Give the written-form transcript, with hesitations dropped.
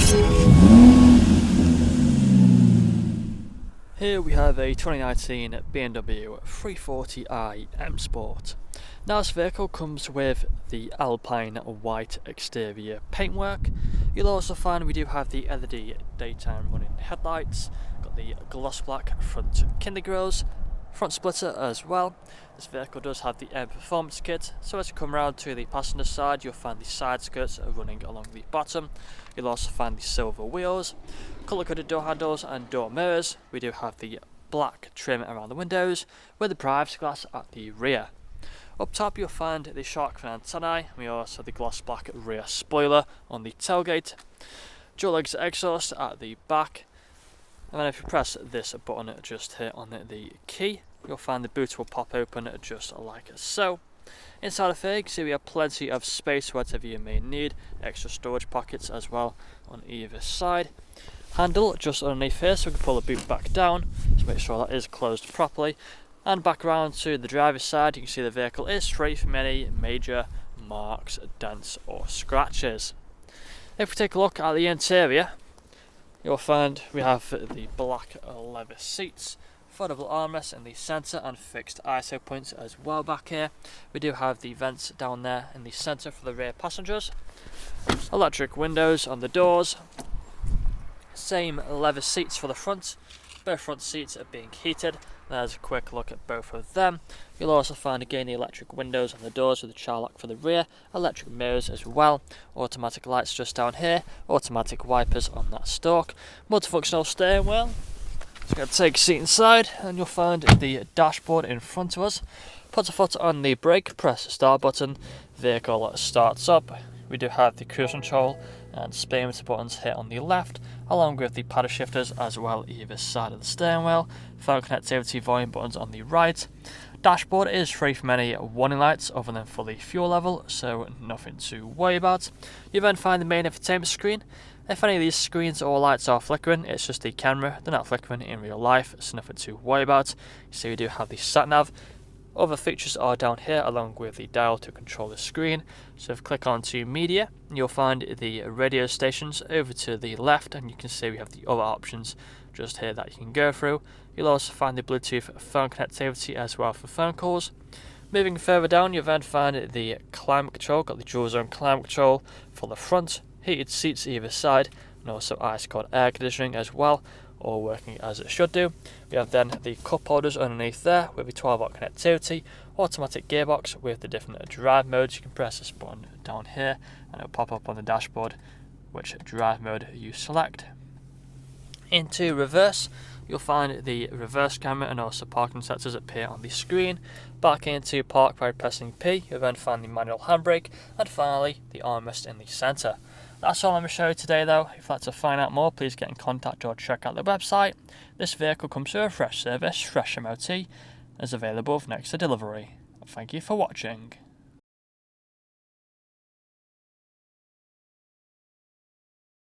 Here we have a 2019 BMW 340i M Sport. Now this vehicle comes with the Alpine white exterior paintwork. You'll also find we do have the LED daytime running headlights, got the gloss black front kinder grills, front splitter as well. This vehicle does have the M Performance kit, so as you come around to the passenger side you'll find the side skirts running along the bottom. You'll also find the silver wheels, colour coded door handles and door mirrors. We do have the black trim around the windows with the privacy glass at the rear. Up top you'll find the shark fin antennae. We also have the gloss black rear spoiler on the tailgate, dual exit exhaust at the back, and then if you press this button just here on the key, you'll find the boot will pop open just like so. Inside of here you can see we have plenty of space whatever you may need, extra storage pockets as well on either side. Handle just underneath here so we can pull the boot back down to make sure that is closed properly. And back around to the driver's side, you can see the vehicle is free from any major marks, dents or scratches. If we take a look at the interior, you'll find we have the black leather seats, foldable armrests in the centre and fixed ISO points as well back here. We do have the vents down there in the centre for the rear passengers. Electric windows on the doors. Same leather seats for the front. Both front seats are being heated. There's a quick look at both of them. You'll also find again the electric windows on the doors with the child lock for the rear, electric mirrors as well, automatic lights just down here, automatic wipers on that stalk, multifunctional steering wheel. So we're going to take a seat inside and you'll find the dashboard in front of us. Put a foot on the brake, press the start button, vehicle starts up. We do have the cruise control and speedometer buttons here on the left, along with the paddle shifters as well either side of the steering wheel, phone connectivity volume buttons on the right. Dashboard is free from any warning lights other than for the fuel level, so nothing to worry about. You then find the main infotainment screen. If any of these screens or lights are flickering, it's just the camera, they're not flickering in real life, so nothing to worry about. You see we do have the sat nav. Other features are down here along with the dial to control the screen. So if you click onto media, you'll find the radio stations over to the left, and you can see we have the other options just here that you can go through. You'll also find the Bluetooth phone connectivity as well for phone calls. Moving further down you'll then find the climate control, got the dual zone climate control for the front, heated seats either side, and also ice cold air conditioning as well, all working as it should do. We have then the cup holders underneath there with the 12-volt connectivity, automatic gearbox with the different drive modes. You can press this button down here and it'll pop up on the dashboard which drive mode you select. Into reverse, you'll find the reverse camera and also parking sensors appear on the screen. Back into park by pressing P, you'll then find the manual handbrake, and finally the armrest in the centre. That's all I'm going to show you today though. If you'd like to find out more, please get in contact or check out the website. This vehicle comes with a fresh service, fresh MOT, and is available for next day delivery. Thank you for watching.